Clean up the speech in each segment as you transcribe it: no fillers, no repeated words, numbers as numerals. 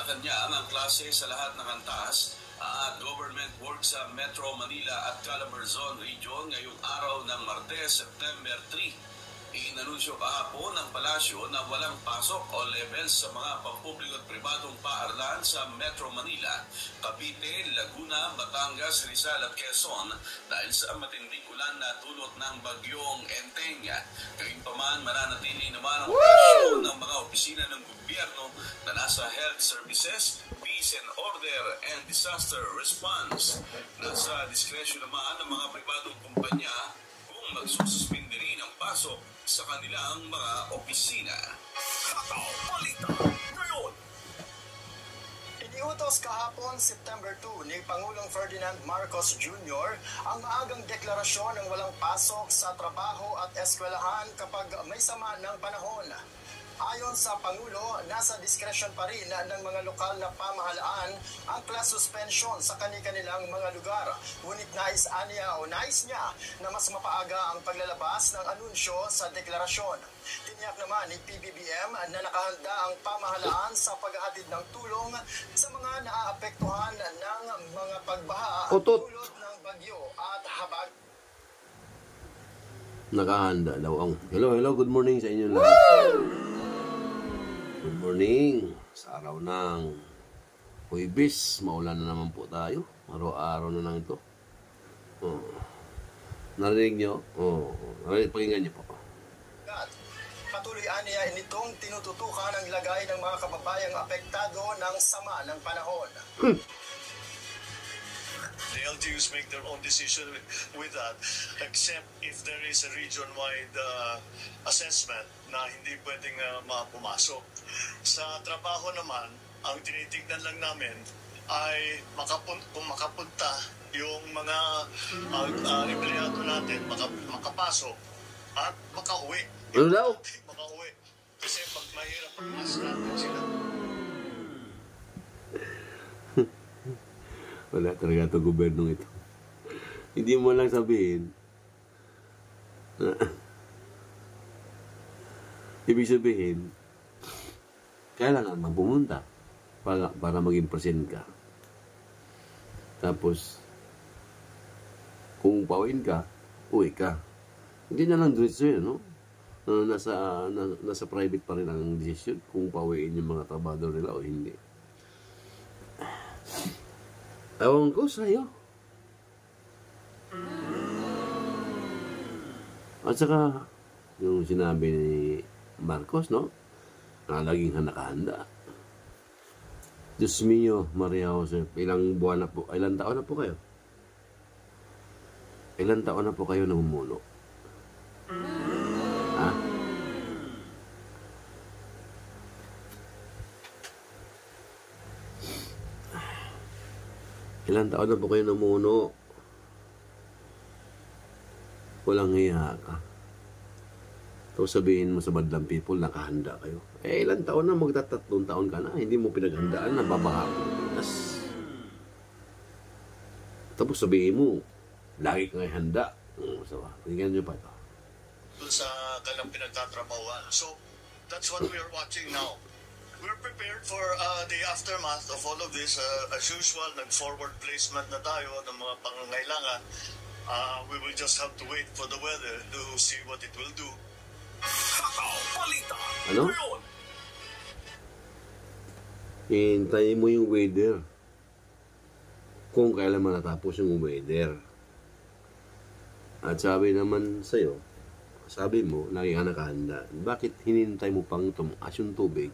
Malacanang ang klase sa lahat ng antas at government work sa Metro Manila at Calabarzon Region ngayong araw ng Martes, September 3. Inanunsyo kahapon ng palasyo na walang pasok o levels sa mga pampubliko at pribadong paaralan sa Metro Manila, Cavite, Laguna, Batangas, Rizal at Quezon dahil sa matinding ulan na dulot ng bagyong Enteng. Gayunpaman, mananatili naman ang operasyon ng mga opisina ng gobyerno na nasa health services, peace and order and disaster response. Nasa diskresyon naman ng mga pribadong kumpanya kung magsususpindi rin ang pasok sa kanilang mga opisina. Kakaw Balita ngayon. Iniutos kahapon September 2 ni Pangulong Ferdinand Marcos Jr. ang maagang deklarasyon ng walang pasok sa trabaho at eskwelahan kapag may sama ng panahon. Ayon sa Pangulo, nasa diskresyon pa rin ng mga lokal na pamahalaan ang class suspension sa kanilang mga lugar. Ngunit nais niya na mas mapaaga ang paglalabas ng anunsyo sa deklarasyon. Tiniyak naman ni PBBM na nakahanda ang pamahalaan sa paghahatid ng tulong sa mga naaapektuhan ng mga pagbaha dulot ng bagyo at habag. Nakahanda daw ang... Hello, good morning sa inyo lahat. Good morning. Sa araw ng Huwebes, maulan na naman po tayo. Araw-araw na lang ito. Narinig nyo? Pakinggan nyo po. Patuloy niya initong tinututukan ang lagay ng mga kababayang apektado ng sama ng panahon. The LGUs make their own decision with that, except if there is a region-wide assessment na hindi pwedeng pumasok. Sa trabaho naman, ang tinitignan lang namin ay kung makapunta yung mga empleyado natin, makapasok at makauwi. Ano daw? Makauwi. Kasi pag mahirap pagmas natin sila. Wala talaga ito gobernong ito. Hindi mo lang sabihin. Ibig sabihin, kailangan magpumunta para maging present ka. Tapos, kung pauwiin ka, uwi ka. Hindi na lang diretso yun, no? Nasa private pa rin ang decision kung pauwiin yung mga trabador nila o hindi. Ewan ko sa'yo. At saka, yung sinabi ni Marcos, no? Na laging nakahanda. Diyos mio, Maria Jose, ilang buwan na po, ilang taon na po kayo? Ilang taon na po kayo namumuno? Ha? Ilang taon na po kayo namuno? Walang hiya ka. Tapos sabihin mo sa madlang people, nakahanda kayo. Ilang taon na, magtatatlong taon ka na, hindi mo pinaghandaan, nababaha mo. Tapos sabihin mo, lagi kang handa. Tingnan nyo pa ito. Sa kanilang pinagtatrabahuan. So, that's what we are watching now. We're prepared for the aftermath of all of this. As usual, nag-forward placement na tayo ng mga pangangailangan. We will just have to wait for the weather to see what it will do. Ano? Hintayin mo yung weather. Kung kailan matapos yung weather. At sabi naman sa'yo, sabi mo, lagi ka nakahanda. Bakit hinintay mo pang tumaas yung tubig?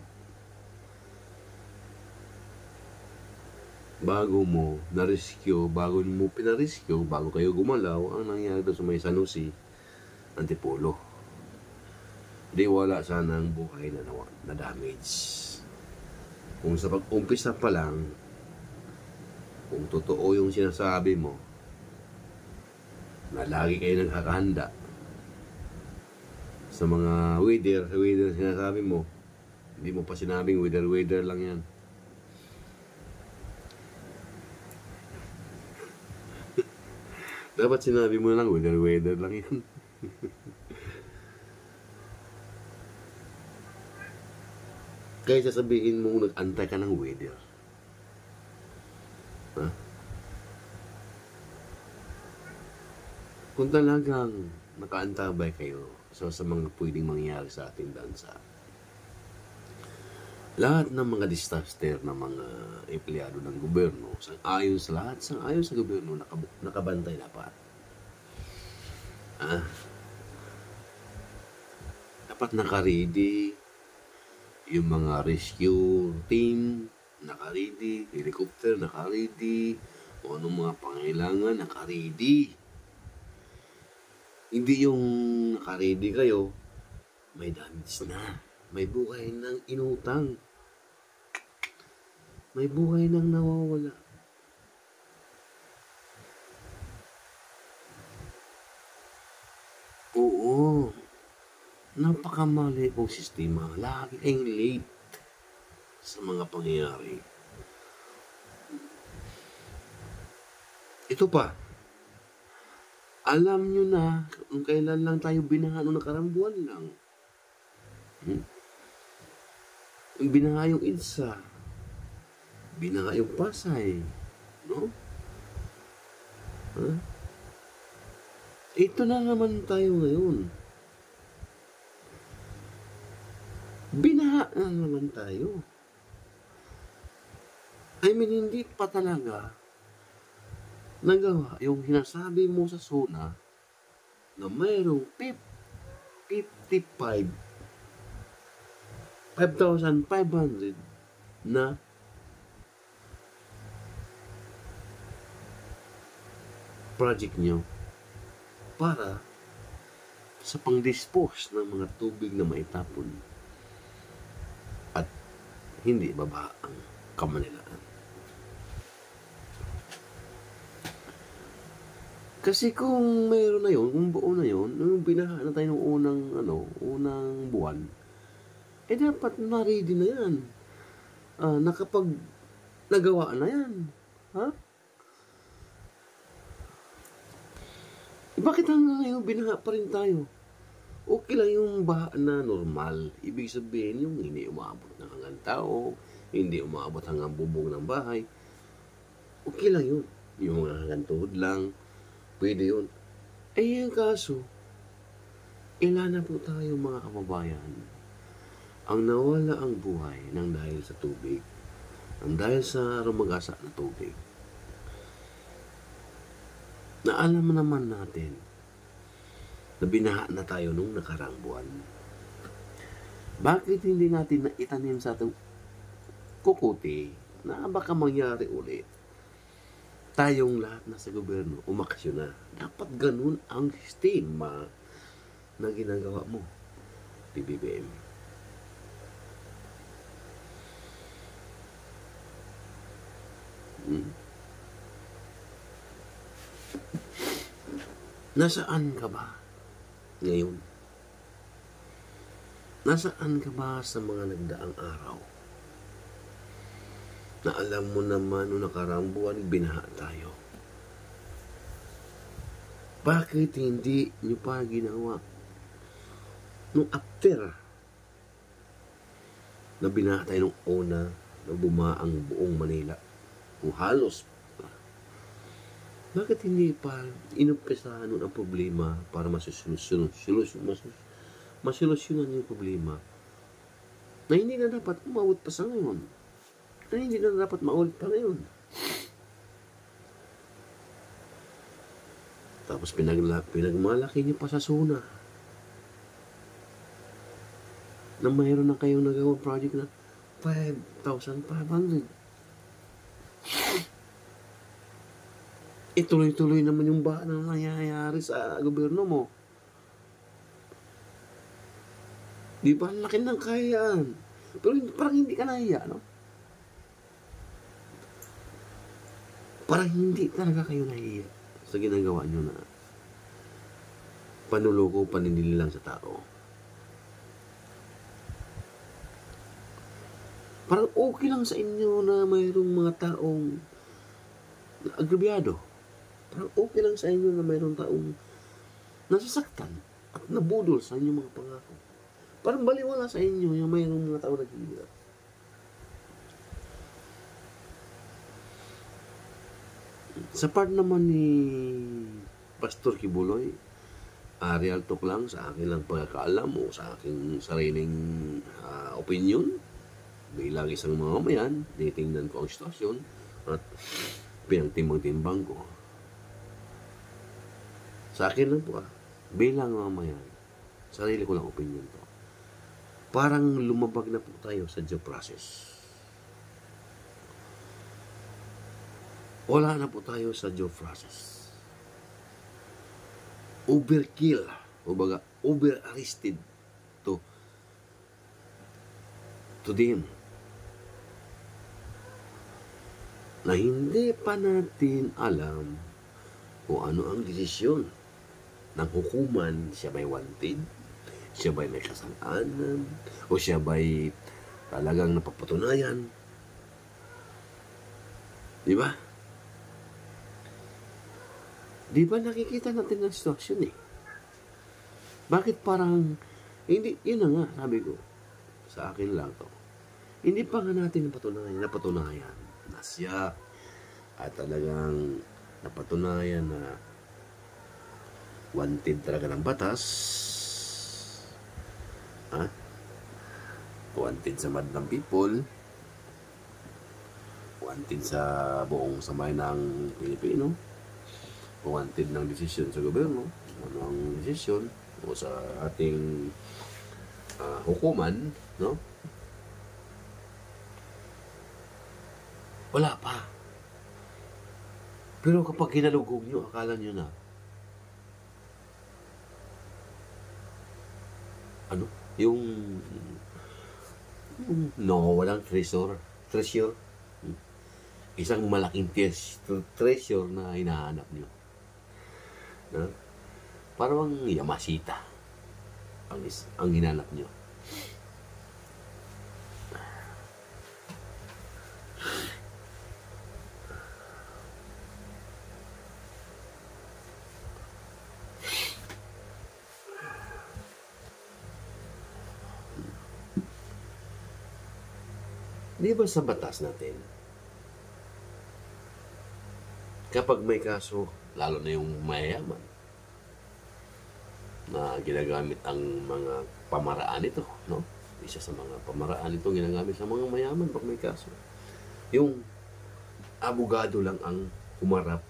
Bago mo na-rescue, bago mo pina-rescue, bago kayo gumalaw, ang nangyari doon sa may San Jose, Antipolo. Di wala sana ang buhay na damage. Kung sa pag-umpisa pa lang, kung totoo yung sinasabi mo, na lagi kayo nagkakahanda sa mga weather sinasabi mo, hindi mo pa sinabing weather lang yan. Dapat sinabi mo lang, weather lang yan. Kaysa sabihin mo nag-antay ka ng weather. Ha? Kung talagang nakaantabay kayo sa mga pwedeng mangyari sa ating bansa, lahat ng mga disaster ng mga empleyado ng gobyerno, sang-ayon sa lahat, sang-ayon sa gobyerno, nakabantay dapat. Dapat naka-ready yung mga rescue team, naka-ready, helicopter, naka-ready, o anong mga pangailangan, naka-ready. Hindi yung naka-ready kayo, may damage na, may buhay ng inutang, may buhay ng nawawala. Oo, napakamali pong sistema. Lagi kayong late sa mga pangyayari. Ito pa, alam nyo na kung kailan lang tayo binaha noong nakarang buwan lang. Binaha yung Idsa, binaha yung Pasay, no? Ito na naman tayo ngayon. Binaha na naman tayo. I mean, hindi pa talaga nagawa yung hinasabi mo sa SONA na mayroong 5,500 na project nyo para sa pang-dispose ng mga tubig na maitapon at hindi baba ang kamanilaan. Kasi kung mayroon na yun, kung buo na yun, nung binaha na tayo ng unang buwan, dapat na-ready na yan. Nakapag nagawa na yan. Ha? Bakit hanggang ngayon binaha pa rin tayo? Okay lang yung baha na normal. Ibig sabihin yung hindi umaabot ng hanggang tao, hindi umaabot hanggang bubong ng bahay. Okay lang yun. Yung mga hanggang tuhod lang, pwede yun. Yung kaso, ilan na po tayo mga kababayan ang nawala ang buhay ng dahil sa tubig, ang dahil sa rumagasa na tubig. Na alam naman natin na binaha na tayo nung nakarang buwan. Bakit hindi natin itanim sa ating kukuti na baka mangyari ulit? Tayong lahat na sa gobyerno, umaksyon na. Dapat ganun ang sistema na ginagawa mo, PBBM. Nasaan ka ba ngayon? Nasaan ka ba sa mga nagdaang araw? Na alam mo naman noong nakaraang buwan, binaha tayo. Bakit hindi nyo pa ginawa nung after na binaha tayo nung una na bumaa ang buong Manila? Kung halos bakit hindi pa inumpisahan nun ang problema para masolusyonan yung problema na hindi na dapat umawat pa sa ngayon, na hindi na dapat maulit pa ngayon. Tapos pinagmalaki niyo pa sa SONA na mayroon na kayong nagawang project na 5,500. Tuloy-tuloy naman yung baha na nangyayari sa gobyerno mo. Di ba? Laki ng kayaan. Pero parang hindi ka nahiya, no? Parang hindi talaga kayo nahiya sa ginagawa nyo na panuloko, paninili lang sa tao. Parang okay lang sa inyo na mayroong mga taong agrabyado. Parang okay lang sa inyo na mayroong taong nasasaktan at nabudol sa inyong mga pangako. Parang baliwala sa inyo yung mayroong mga taong naghihirap. Sa part naman ni Pastor Kibuloy, real talk lang sa akin lang pagkakaalam o sa aking sariling opinion bilang isang mamamayan, tinitingnan ko ang sitwasyon at pinagtimbang-timbang ko. Sa akin lang po bilang mamamayan, sarili ko lang opinion to. Parang lumabag na po tayo sa due process. Wala na po tayo sa due process. Overkill, o baga, over-arrested to them. Na hindi pa natin alam kung ano ang desisyon ng hukuman. Siya ba'y wanted? Siya ba'y may kasalanan? O siya ba'y talagang napapatunayan? Di ba? Di ba nakikita natin ang sitwasyon Bakit parang, hindi, yun na nga, sabi ko, sa akin lang to. Hindi pa nga natin napatunayan na siya at talagang napatunayan na wanted talaga ng batas. Wanted sa madlang people, wanted sa buong samay ng Pilipino, wanted ng desisyon sa gobyerno, ano ang desisyon o sa ating hukuman, no? Wala pa. Pero kapag kinalugog nyo, akala nyo na yung walang treasure. Isang malaking treasure na hinahanap nyo. No? Parang Yamashita ang hinanap nyo. Di ba sa batas natin, kapag may kaso, lalo na yung mayayaman, na ginagamit ang mga pamaraan ito, no? Isa sa mga pamaraan ito ginagamit sa mga mayaman pag may kaso. Yung abogado lang ang humarap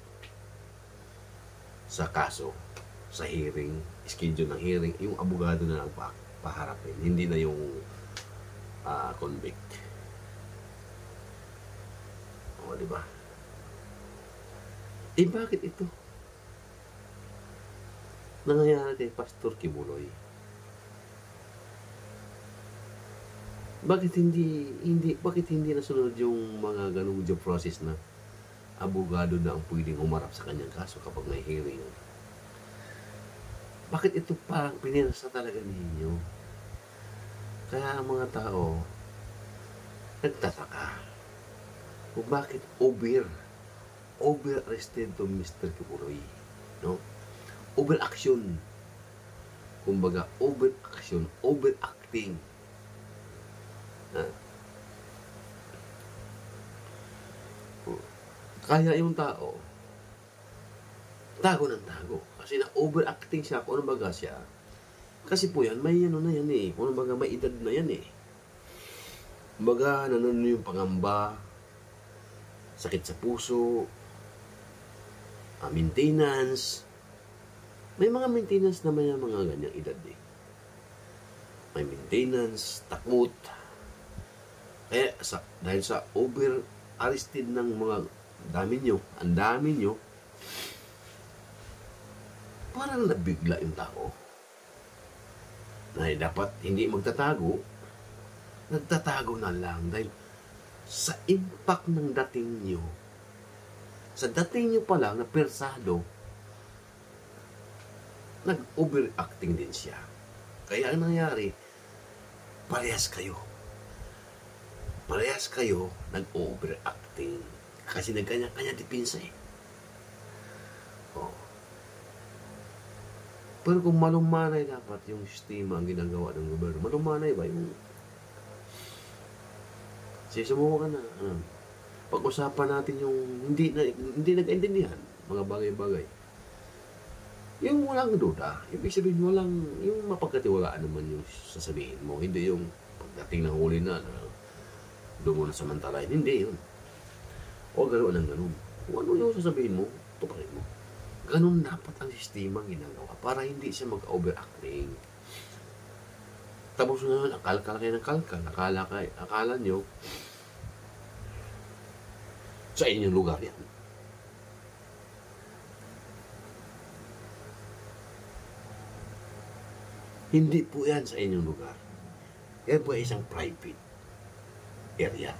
sa kaso, sa hearing, schedule ng hearing, yung abogado na lang paharapin, hindi na yung convict. O, di ba? Bakit ito nangyayari kay Pastor Kibuloy? Bakit hindi nasunod yung mga ganung due process na abogado na ang pwedeng humarap sa kanyang kaso kapag may hearing? Bakit ito parang pinirasa talaga ninyo? Kaya ang mga tao nagtataka kung bakit over-arrested to Mr. Kibuloy, no? Over-action. Kumbaga, over-action, over-acting. Kaya yung tao, tago ng tago. Kasi na-overacting siya, kung ano baga siya. Kasi po yan, may ano na yan kung ano baga may edad na yan Kumbaga, nanonood yung pangamba, sakit sa puso, maintenance. May mga maintenance naman yung mga ganyang edad May maintenance, takot. Kaya dahil sa over-arrested ng mga ang dami nyo, parang nabigla yung tao. Na dapat hindi magtatago, nagtatago na lang dahil sa impact ng dating nyo, sa dating nyo pa lang na persado, nag-overacting din siya. Kaya ang nangyari, parehas kayo nag-overacting kasi nagkanya-kanya dipinsa Pero kung malumanay dapat yung sistema ang ginagawa ng gobyerno, malumanay ba yung sumuko ka na pag-usapan natin yung hindi nag-intindihan, mga bagay-bagay. Yung walang duda, ibig sabihin walang, yung mapagkatiwalaan naman yung sasabihin mo, hindi yung pagdating ng huli na doon mo na samantalain, hindi yun. O gano'n ng gano'n. Kung ano yung sasabihin mo, tuparin mo. Ganun dapat ang sistema ginagawa para hindi siya mag-overacting. Tapos na akal-kal kayo ng kalkal. Akala nyo sa inyong lugar yan. Hindi po yan sa inyong lugar. Yan po ay isang private area.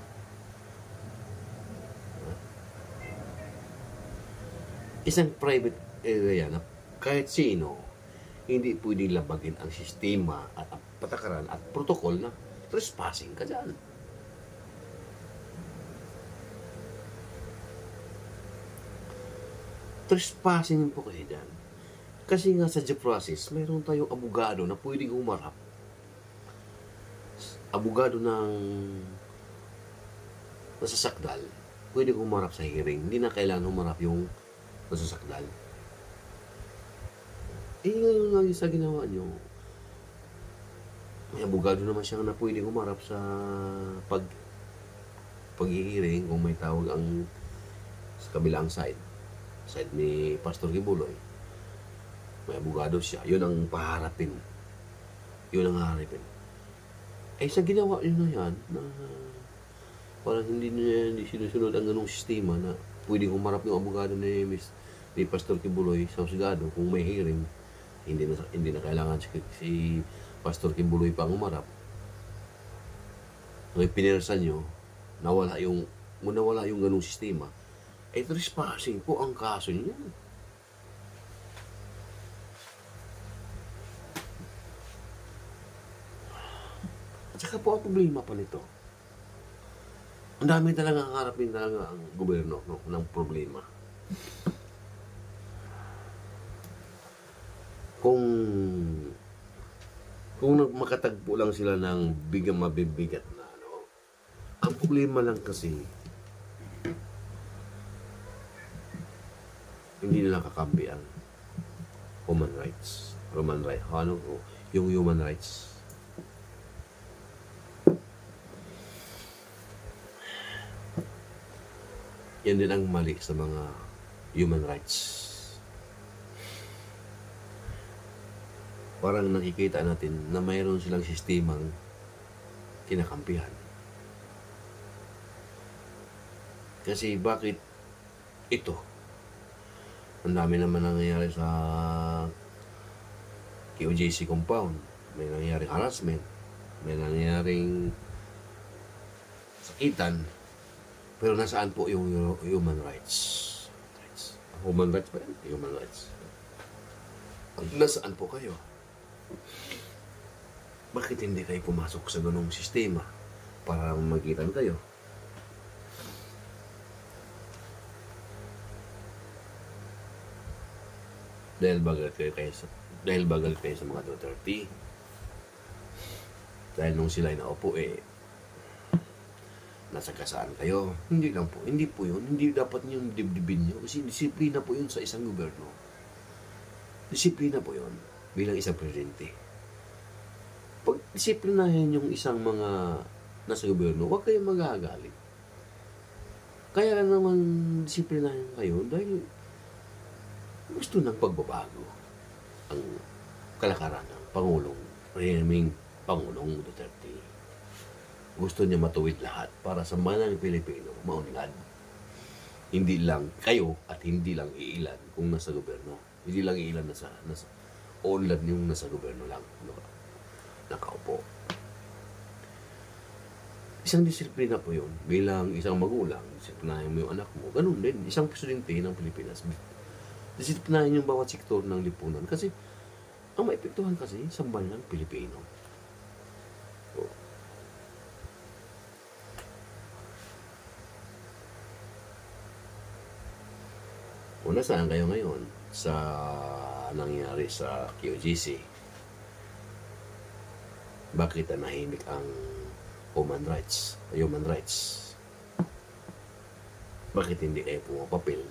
Isang private area na kahit sino hindi pwedeng labagin ang sistema at ang patakaran at protocol na trespassing ka dyan. Trespassing po kayo dyan. Kasi nga sa due process, mayroon tayong abogado na pwedeng humarap. Abogado ng nasasakdal, pwedeng humarap sa hearing. Hindi na kailangan humarap yung nasasakdal. Ngayon nga sa ginawa nyo, may abogado naman siya na pwedeng humarap sa pag-hearing kung may tawag ang sa kabilang side ni Pastor Kibuloy. May abogado siya. Yun ang paharapin. Yun ang harapin. Sa ginawa nyo na yan, na parang hindi sinusunod ang ganung sistema na pwedeng humarap yung abogado ni Pastor Kibuloy sa husgado kung may hearing. Hindi na kailangan si Pastor Kibuloy pang humarap. Ngayon pinirsan nyo, nawala yung ganung sistema. Trespassing po ang kaso niya. At saka po ang problema pa nito. Ang dami talaga harapin talaga ang gobyerno ng problema. Kung makatagpo lang sila ng mabibigat na ang problema lang kasi hindi nila kakampi ang human rights. Yung human rights. Yan din ang mali sa mga human rights. Parang nakikita natin na mayroon silang sistemang kinakampihan. Kasi bakit ito? Ang dami naman nangyayari sa QJC compound. May nangyaring harassment. May nangyaring sakitan. Pero nasaan po yung human rights? Human rights ba yan? Human rights. Nasaan po kayo? Bakit hindi kayo pumasok sa ganung sistema para magitan kayo? Dahil bagal kayo sa mga Duterte. Dahil nung sila ay naupo, nasa kasaan kayo. Hindi lang po. Hindi po yun. Hindi dapat niyong dibdibin niyo. Kasi disiplina po yun sa isang gobyerno. Disiplina po yun bilang isang presidente. Pag disiplinahin yung isang mga nasa gobyerno, huwag kayong magagalit. Kaya naman disiplinahin kayo dahil gusto ng pagbabago ang kalakaran ng Pangulong Duterte. Gusto niya matuwid lahat para sa manang Pilipino maunlad. Hindi lang kayo at hindi lang iilan kung nasa gobyerno. Hindi lang iilan nasa unlad yung nasa gobyerno lang. Nakaupo. Isang disiplina po yun. Bilang isang magulang, disiplinahin mo yung anak mo. Ganun din. Isang presidente ng Pilipinas. Disiplinahin yung bawat sektor ng lipunan. Kasi, ang maepektuhan kasi sa banang Pilipino. Una, saan kayo ngayon sa nangyari sa QGC? Bakit nahimik ang human rights? Bakit hindi kayo pumapapil?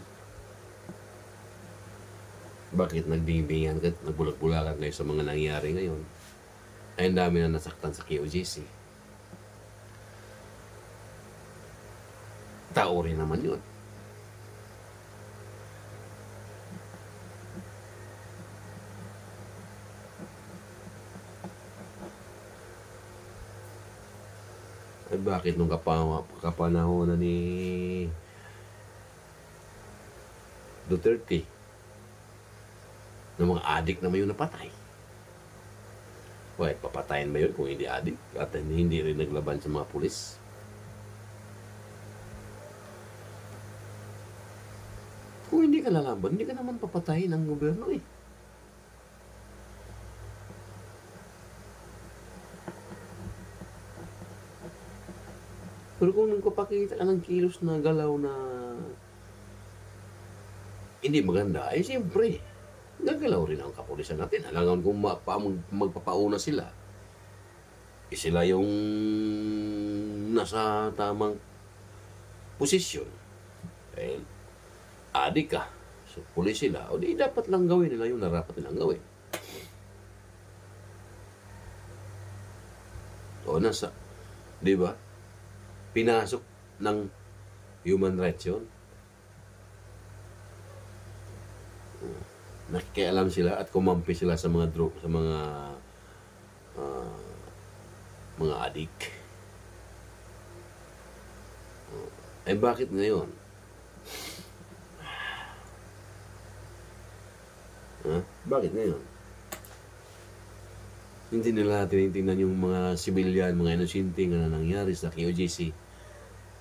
Bakit nagbingbingan at nagbulag-bulakan kayo sa mga nangyari ngayon? Ay, ang dami na nasaktan sa KOJC. Tao rin naman yun. Ay, bakit nung kapanahon na ni Duterte, ng mga adik naman yung napatay? Wait, papatayin ba yun kung hindi adik? At hindi rin naglaban sa mga pulis? Kung hindi ka lalaban, hindi ka naman papatayin ng gobyerno eh. Pero kung nagpapakita ka ng kilos na galaw na hindi maganda, ay siyempre, gagalaw rin ang kapulisan natin. Halangan kung magpapauna sila, sila yung nasa tamang posisyon. Eh, adik ka, so pulis sila, o di dapat lang gawin nila yung narapat nilang gawin. O nasa, di ba? Pinasok ng human rights yun. Nakikialam sila at kumampi sila sa mga sa mga adik. Eh bakit ngayon? Bakit ngayon? Hindi nila tinitingnan yung mga sibilyan, mga inosente na nangyari sa KOJC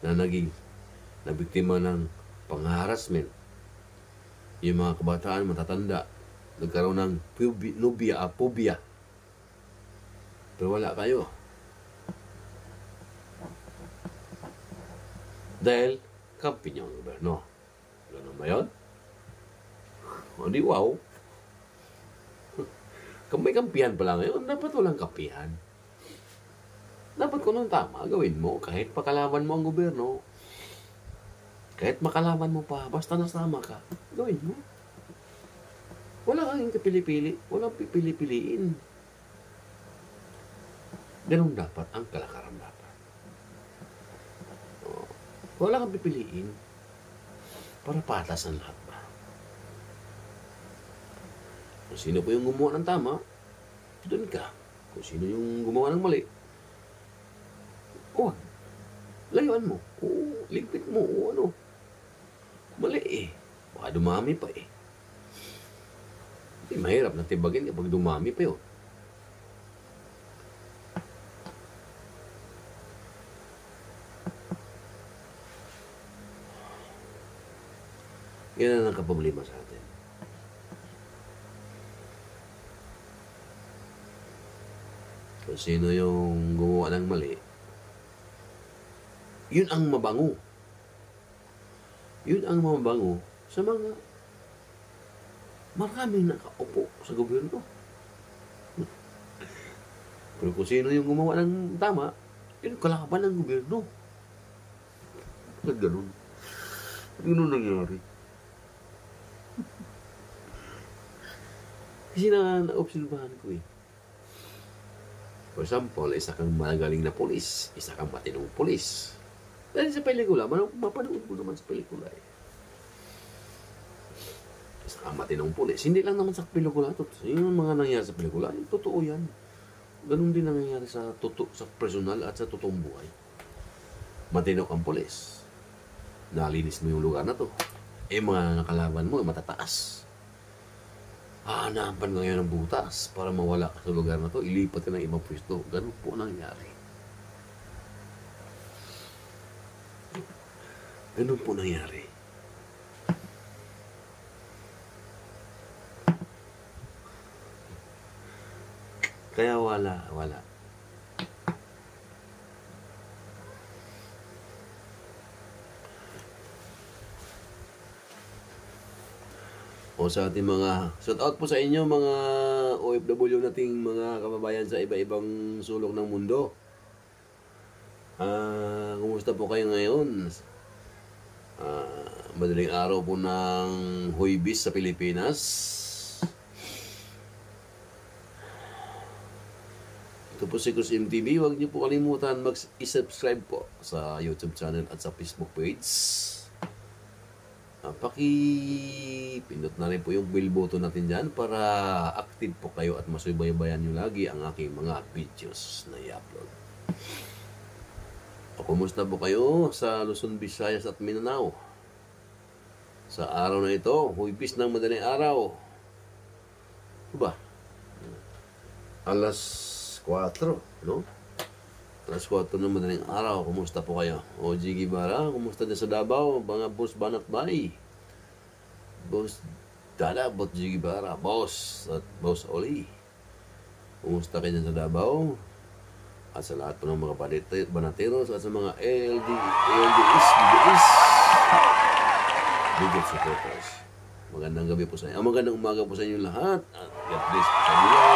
na nabiktima ng pang-harassment. Yung mga kabataan, matatanda, nagkaroon ng phobia. Pero wala kayo. Dahil, kampi niyo ang gobyerno. Ganun ba yun? O di wow. Kung may kampihan pala ngayon, dapat walang kampihan. Dapat kung anong tama, gawin mo. Kahit pakalaban mo ang gobyerno, kahit makalaban mo pa, basta nasama ka, gawin mo. Wala kang kapili-pili. Walang pipili-piliin. Ganun dapat ang kalakaran dapat. Wala kang pipiliin para patas ang lahat ba. Kung sino po yung gumawa ng tama, doon ka. Kung sino yung gumawa ng mali, layuan mo. Ligpit mo. Mali eh. Baka dumami pa eh. Hindi mahirap na tibagin kapag dumami pa yun. Yan ang nagkaproblema sa atin. Kung sino yung gumawa ng mali, yun ang mabango. Yun ang mabango sa mga maraming nakaupo sa gobyerno. Pero kung sino yung gumawa ng tama, yun kalaban ng gobyerno. Ganun. Ganun nangyari. Kasi na-obserbahan ko eh. For example, isa kang magaling na polis, isa kang matinong polis. Dahil sa pelikula, mapanood mo naman sa pelikula eh. Isa kang matinong polis. Hindi lang naman sa pelikula. Yung mga nangyari sa pelikula, totoo yan. Ganun din nangyayari sa personal at sa totoong buhay. Matino kang polis. Nalinis mo yung lugar na to. Eh mga nakalaban mo, matataas. Hahanapan ka ngayon ng butas para mawala ka sa lugar na to. Ilipat ka ng ibang pwesto. Ganun po nangyari. Ganun po nangyari. Kaya wala. O sa ating mga, shout out po sa inyo mga OFW nating mga kababayan sa iba-ibang sulok ng mundo. Kumusta po kayo ngayon? Madaling araw po ng Huwebes sa Pilipinas. Ito po si Cruz MTV. Huwag niyo po kalimutan mag-subscribe po sa YouTube channel at sa Facebook page. Pindot na rin po yung bell button natin dyan para active po kayo at masubaybayan nyo lagi ang aking mga videos na i-upload. Kumusta po kayo sa Luzon, Visayas at Mindanao? Sa araw na ito, Huwebes ng madaling araw. Diba? Alas 4, no? Alas 4 ng madaling araw. Kumusta po kayo? O.G. Guevara, kumusta din sa Davao? Mga boss Banat Bay. Boss Dada, Boss G. Guevara, Boss at Boss Oli. Kumusta kayo sa Davao? At sa lahat po ng mga banateros at sa mga LDS video supporters. Magandang gabi po sa inyo. Magandang umaga po sa inyo lahat. At God bless po sa inyo.